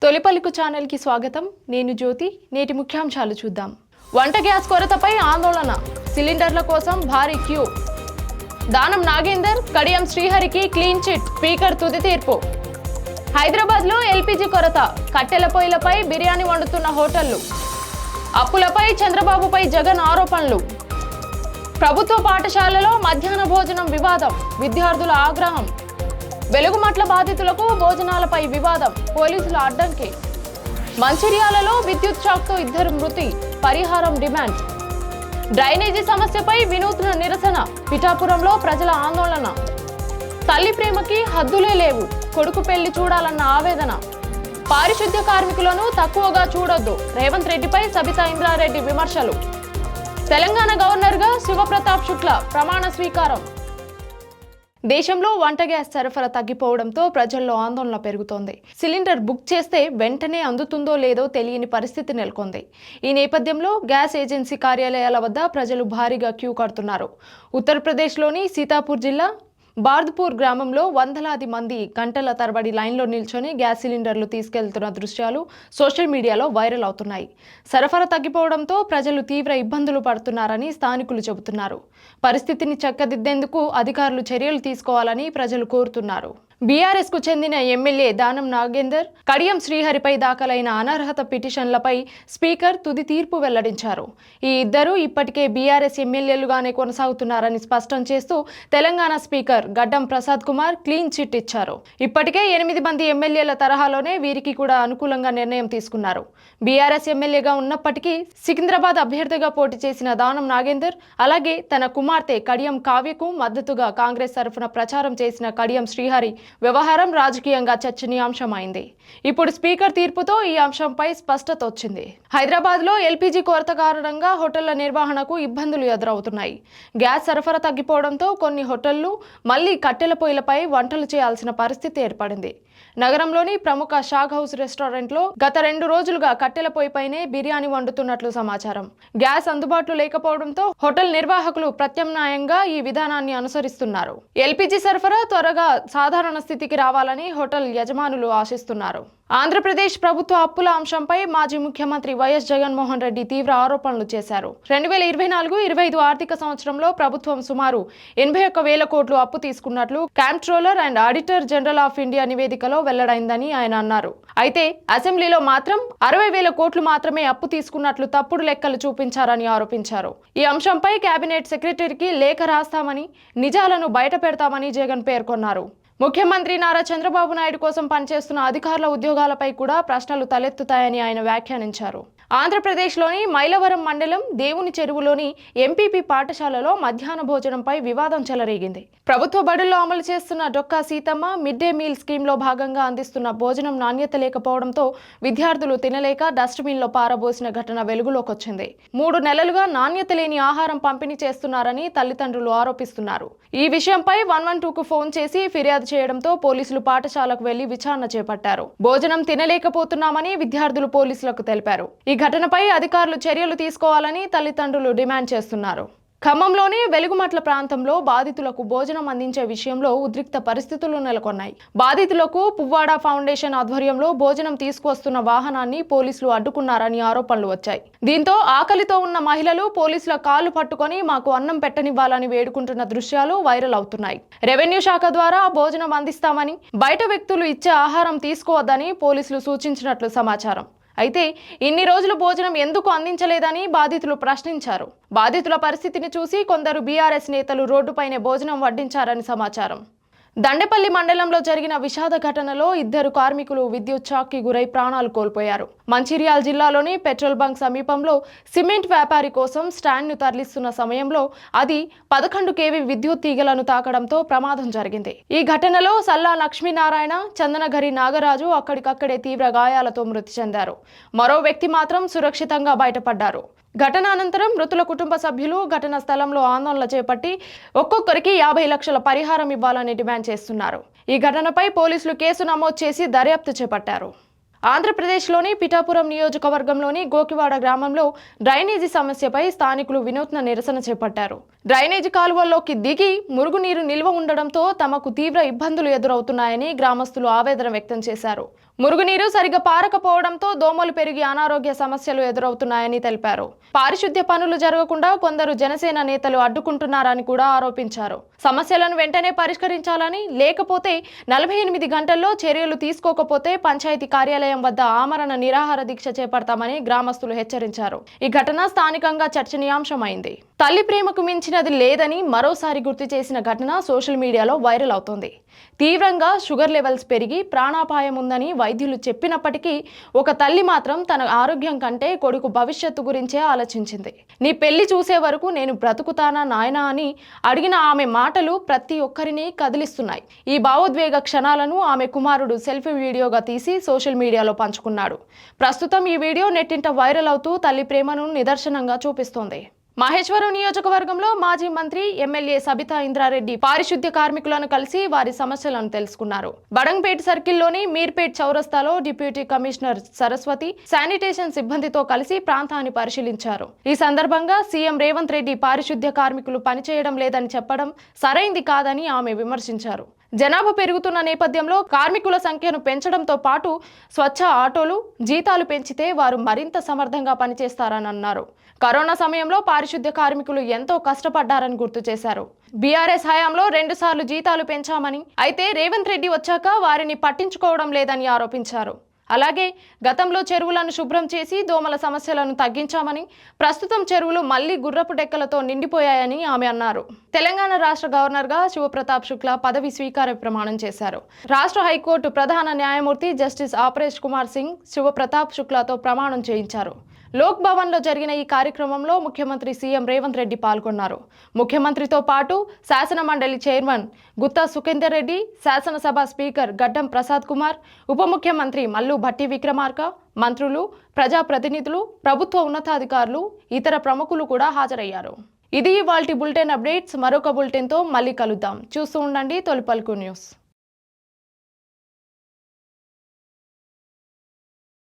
తొలిపలుకు ఛానల్కి స్వాగతం. నేను జ్యోతి. నేటి ముఖ్యాంశాలు చూద్దాం. వంట గ్యాస్ కొరతపై ఆందోళన, సిలిండర్ల కోసం భారీ క్యూ. దానం నాగేందర్, కడియం శ్రీహరికి క్లీన్ చిట్, స్పీకర్ తుది తీర్పు. హైదరాబాద్లో ఎల్పీజీ కొరత, కట్టెల పొయ్యిలపై బిర్యానీ వండుతున్న హోటళ్లు. అప్పులపై చంద్రబాబుపై జగన్ ఆరోపణలు. ప్రభుత్వ పాఠశాలలో మధ్యాహ్న భోజనం వివాదం, విద్యార్థుల ఆగ్రహం. వెలుగుమట్ల బాధితులకు భోజనాలపై వివాదం, పోలీసుల అడ్డంకి. మంచిర్యాలలో విద్యుత్ షాక్తో 2 మృతి, పరిహారం డిమాండ్. డ్రైనేజీ సమస్యపై వినూత్న నిరసన, పిఠాపురంలో ప్రజల ఆందోళన. తల్లి ప్రేమకి హద్దులే లేవు, కొడుకు పెళ్లి చూడాలన్న ఆవేదన. పారిశుద్ధ్య కార్మికులను తక్కువగా చూడొద్దు, రేవంత్ రెడ్డిపై సబితా ఇంద్రారెడ్డి విమర్శలు. తెలంగాణ గవర్నర్గా శివప్రతాప్ శుక్లా ప్రమాణ స్వీకారం. దేశంలో వంట గ్యాస్ సరఫరా తగ్గిపోవడంతో ప్రజల్లో ఆందోళన పెరుగుతోంది. సిలిండర్ బుక్ చేస్తే వెంటనే అందుతుందో లేదో తెలియని పరిస్థితి నెలకొంది. ఈ నేపథ్యంలో గ్యాస్ ఏజెన్సీ కార్యాలయాల వద్ద ప్రజలు భారీగా క్యూ కడుతున్నారు. ఉత్తరప్రదేశ్లోని సీతాపూర్ జిల్లా బార్ద్పూర్ గ్రామంలో వందలాది మంది గంటల తరబడి లైన్లో నిల్చొని గ్యాస్ సిలిండర్లు తీసుకెళ్తున్న దృశ్యాలు సోషల్ మీడియాలో వైరల్ అవుతున్నాయి. సరఫరా తగ్గిపోవడంతో ప్రజలు తీవ్ర ఇబ్బందులు పడుతున్నారని స్థానికులు చెబుతున్నారు. పరిస్థితిని చక్కదిద్దేందుకు అధికారులు చర్యలు తీసుకోవాలని ప్రజలు కోరుతున్నారు. బీఆర్ఎస్ కు చెందిన ఎమ్మెల్యే దానం నాగేందర్, కడియం శ్రీహరిపై దాఖలైన అనర్హత పిటిషన్లపై స్పీకర్ తుది తీర్పు వెల్లడించారు. ఈ ఇద్దరు ఇప్పటికే బీఆర్ఎస్ ఎమ్మెల్యేలుగానే కొనసాగుతున్నారని స్పష్టం చేస్తూ తెలంగాణ స్పీకర్ గడ్డం ప్రసాద్ కుమార్ క్లీన్ చిట్ ఇచ్చారు. ఇప్పటికే 8 మంది ఎమ్మెల్యేల తరహాలోనే వీరికి కూడా అనుకూలంగా నిర్ణయం తీసుకున్నారు. బీఆర్ఎస్ ఎమ్మెల్యేగా ఉన్నప్పటికీ సికింద్రాబాద్ అభ్యర్థిగా పోటీ చేసిన దానం నాగేందర్, అలాగే తన కుమార్తె కడియం కావ్యకు మద్దతుగా కాంగ్రెస్ తరఫున ప్రచారం చేసిన కడియం శ్రీహరి వ్యవహారం రాజకీయంగా చర్చనీయాంశమైంది. ఇప్పుడు స్పీకర్ తీర్పుతో ఈ అంశంపై స్పష్టత వచ్చింది. హైదరాబాద్లో ఎల్పీజీ కొరత కారణంగా హోటళ్ల నిర్వహణకు ఇబ్బందులు ఎదురవుతున్నాయి. గ్యాస్ సరఫరా తగ్గిపోవడంతో కొన్ని హోటళ్లు మళ్లీ కట్టెల పొయ్యిలపై వంటలు చేయాల్సిన పరిస్థితి ఏర్పడింది. నగరంలోని ప్రముఖ షాగ్ హౌస్ రెస్టారెంట్లో గత 2 రోజులుగా కట్టెల పొయ్యిపైనే బిర్యానీ వండుతున్నట్లు సమాచారం. గ్యాస్ అందుబాటులో లేకపోవడంతో హోటల్ నిర్వాహకులు ప్రత్యామ్నాయంగా ఈ విధానాన్ని అనుసరిస్తున్నారు. ఎల్పీజీ సరఫరా త్వరగా సాధారణ స్థితికి రావాలని హోటల్ యజమానులు ఆశిస్తున్నారు. ఆంధ్రప్రదేశ్ ప్రభుత్వ అప్పుల అంశంపై మాజీ ముఖ్యమంత్రి వైఎస్ జగన్మోహన్ రెడ్డి తీవ్ర ఆరోపణలు చేశారు. 2024-25 ఆర్థిక సంవత్సరంలో ప్రభుత్వం సుమారు 81,000 కోట్లు అప్పు తీసుకున్నట్లు comptroller and auditor general of India నివేదికలో వెల్లడైందని ఆయన అన్నారు. అయితే అసెంబ్లీలో మాత్రం 60,000 కోట్లు మాత్రమే అప్పు తీసుకున్నట్లు తప్పుడు లెక్కలు చూపించారని ఆరోపించారు. ఈ అంశంపై కేబినెట్ సెక్రటరీకి లేఖ రాస్తామని, నిజాలను బయట పెడతామని జగన్ పేర్కొన్నారు. ముఖ్యమంత్రి నారా చంద్రబాబు నాయుడు కోసం పనిచేస్తున్న అధికారుల ఉద్యోగాలపై కూడా ప్రశ్నలు తలెత్తుతాయని ఆయన వ్యాఖ్యానించారు. ఆంధ్రప్రదేశ్లోని మైలవరం మండలం దేవుని చెరువులోని ఎంపీపీ పాఠశాలలో మధ్యాహ్న భోజనంపై వివాదం చెలరేగింది. ప్రభుత్వ బడుల్లో అమలు చేస్తున్న Dokka Seethamma mid day meal స్కీమ్లో భాగంగా అందిస్తున్న భోజనం నాణ్యత లేకపోవడంతో విద్యార్థులు తినలేక డస్ట్బిన్లో పారబోసిన ఘటన వెలుగులోకి వచ్చింది. 3 నెలలుగా నాణ్యత లేని ఆహారం పంపిణీ చేస్తున్నారని తల్లిదండ్రులు ఆరోపిస్తున్నారు. ఈ విషయంపై 112కు ఫోన్ చేసి ఫిర్యాదు చేయడంతో పోలీసులు పాఠశాలకు వెళ్లి విచారణ చేపట్టారు. భోజనం తినలేకపోతున్నామని విద్యార్థులు పోలీసులకు తెలిపారు. ఈ ఘటనపై అధికారులు చర్యలు తీసుకోవాలని తల్లిదండ్రులు డిమాండ్ చేస్తున్నారు. ఖమ్మంలోని వెలుగుమట్ల ప్రాంతంలో బాధితులకు భోజనం అందించే విషయంలో ఉద్రిక్త పరిస్థితులు నెలకొన్నాయి. బాధితులకు పువ్వాడ ఫౌండేషన్ ఆధ్వర్యంలో భోజనం తీసుకువస్తున్న వాహనాన్ని పోలీసులు అడ్డుకున్నారని ఆరోపణలు వచ్చాయి. దీంతో ఆకలితో ఉన్న మహిళలు పోలీసుల కాళ్లు పట్టుకొని మాకు అన్నం పెట్టనివ్వాలని వేడుకుంటున్న దృశ్యాలు వైరల్ అవుతున్నాయి. రెవెన్యూ శాఖ ద్వారా భోజనం అందిస్తామని, బయట వ్యక్తులు ఇచ్చే ఆహారం తీసుకోవద్దని పోలీసులు సూచించినట్లు సమాచారం. అయితే ఇన్ని రోజులు భోజనం ఎందుకు అందించలేదని బాధితులు ప్రశ్నించారు. బాధితుల పరిస్థితిని చూసి కొందరు బీఆర్ఎస్ నేతలు రోడ్డుపైనే భోజనం వడ్డించారని సమాచారం. దండేపల్లి మండలంలో జరిగిన విషాద ఘటనలో 2 కార్మికులు విద్యుత్ షాక్కి గురై ప్రాణాలు కోల్పోయారు. మంచిర్యాల జిల్లాలోని పెట్రోల్ బంక్ సమీపంలో సిమెంట్ వ్యాపారి కోసం స్టాండ్ను తరలిస్తున్న సమయంలో అది 11 kV విద్యుత్ తీగలను తాకడంతో ప్రమాదం జరిగింది. ఈ ఘటనలో సల్లా లక్ష్మీనారాయణ, చందనగరి నాగరాజు అక్కడికక్కడే తీవ్ర గాయాలతో మృతి చెందారు. మరో వ్యక్తి మాత్రం సురక్షితంగా బయటపడ్డారు. ఘటన అనంతరం మృతుల కుటుంబ సభ్యులు ఘటనా స్థలంలో ఆందోళన చేపట్టి ఒక్కొక్కరికి 50 లక్షల పరిహారం ఇవ్వాలని డిమాండ్ చేస్తున్నారు. ఈ ఘటనపై పోలీసులు కేసు నమోదు చేసి దర్యాప్తు చేపట్టారు. ఆంధ్రప్రదేశ్లోని పిఠాపురం నియోజకవర్గంలోని గోకివాడ గ్రామంలో డ్రైనేజీ సమస్యపై స్థానికులు వినూత్న నిరసన చేపట్టారు. డ్రైనేజీ కాలువల్లోకి దిగి మురుగునీరు నిల్వ ఉండడంతో తమకు తీవ్ర ఇబ్బందులు ఎదురవుతున్నాయని గ్రామస్తులు ఆవేదన వ్యక్తం చేశారు. మురుగునీరు సరిగా పారకపోవడంతో దోమలు పెరిగి అనారోగ్య సమస్యలు ఎదురవుతున్నాయని తెలిపారు. పారిశుద్ధ్య పనులు జరగకుండా కొందరు జనసేన నేతలు అడ్డుకుంటున్నారని కూడా ఆరోపించారు. సమస్యలను వెంటనే పరిష్కరించాలని, లేకపోతే 48 గంటల్లో చర్యలు తీసుకోకపోతే పంచాయతీ కార్యాలయం వద్ద ఆమరణ నిరాహార దీక్ష చేపడతామని గ్రామస్తులు హెచ్చరించారు. ఈ ఘటన స్థానికంగా చర్చనీయాంశమైంది. తల్లి ప్రేమకు మించినది లేదని మరోసారి గుర్తు చేసిన ఘటన సోషల్ మీడియాలో వైరల్ అవుతోంది. తీవ్రంగా షుగర్ లెవెల్స్ పెరిగి ప్రాణాపాయం ఉందని వైద్యులు చెప్పినప్పటికీ ఒక తల్లి మాత్రం తన ఆరోగ్యం కంటే కొడుకు భవిష్యత్తు గురించే ఆలోచించింది. నీ పెళ్లి చూసే వరకు నేను బ్రతుకుతానా నాయనా అని అడిగిన ఆమె మాటలు ప్రతి ఒక్కరిని కదిలిస్తున్నాయి. ఈ భావోద్వేగ క్షణాలను ఆమె కుమారుడు సెల్ఫీ వీడియోగా తీసి సోషల్ మీడియాలో పంచుకున్నాడు. ప్రస్తుతం ఈ వీడియో నెట్టింట వైరల్ అవుతూ తల్లి ప్రేమను నిదర్శనంగా చూపిస్తోంది. మహేశ్వరం నియోజకవర్గంలో మాజీ మంత్రి ఎమ్మెల్యే సబితా ఇంద్రారెడ్డి పారిశుద్ధ్య కార్మికులను కలిసి వారి సమస్యలను తెలుసుకున్నారు. బడంగ్పేట్ సర్కిల్లోని మీర్పేట్ చౌరస్తాలో డిప్యూటీ కమిషనర్ సరస్వతి శానిటేషన్ సిబ్బందితో కలిసి ప్రాంతాన్ని పరిశీలించారు. ఈ సందర్భంగా సీఎం రేవంత్ రెడ్డి పారిశుద్ధ్య కార్మికులు పనిచేయడం లేదని చెప్పడం సరైంది కాదని ఆమె విమర్శించారు. జనాభా పెరుగుతున్న నేపథ్యంలో కార్మికుల సంఖ్యను పెంచడంతో పాటు స్వచ్ఛ ఆటోలు జీతాలు పెంచితే వారు మరింత సమర్థంగా పనిచేస్తారని అన్నారు. కరోనా సమయంలో పారిశుద్ధ్య కార్మికులు ఎంతో కష్టపడ్డారని గుర్తు చేశారు. బీఆర్ఎస్ హయాంలో 2 సార్లు జీతాలు పెంచామని, అయితే రేవంత్ రెడ్డి వచ్చాక వారిని పట్టించుకోవడం లేదని ఆరోపించారు. అలాగే గతంలో చెరువులను శుభ్రం చేసి దోమల సమస్యలను తగ్గించామని, ప్రస్తుతం చెరువులు మళ్లీ గుర్రపు డెక్కలతో నిండిపోయాయని ఆమె అన్నారు. తెలంగాణ రాష్ట్ర గవర్నర్గా శివప్రతాప్ శుక్లా పదవి స్వీకార ప్రమాణం చేశారు. రాష్ట్ర హైకోర్టు ప్రధాన న్యాయమూర్తి జస్టిస్ ఆపరేష్ కుమార్ సింగ్ శివప్రతాప్ శుక్లాతో ప్రమాణం చేయించారు. లోక్ భవన్లో జరిగిన ఈ కార్యక్రమంలో ముఖ్యమంత్రి సీఎం రేవంత్ రెడ్డి పాల్గొన్నారు. ముఖ్యమంత్రితో పాటు శాసన మండలి చైర్మన్ గుత్తా సుఖేందర్ రెడ్డి, శాసనసభ స్పీకర్ గడ్డం ప్రసాద్ కుమార్, ఉప ముఖ్యమంత్రి మల్లు భట్టి విక్రమార్క, మంత్రులు, ప్రజాప్రతినిధులు, ప్రభుత్వ ఉన్నతాధికారులు, ఇతర ప్రముఖులు కూడా హాజరయ్యారు. ఇది ఇవాల్టి బులెటిన్ అప్డేట్స్. మరొక బులెటిన్తో మళ్ళీ కలుద్దాం. చూస్తూ ఉండండి తొలి పలుకు న్యూస్.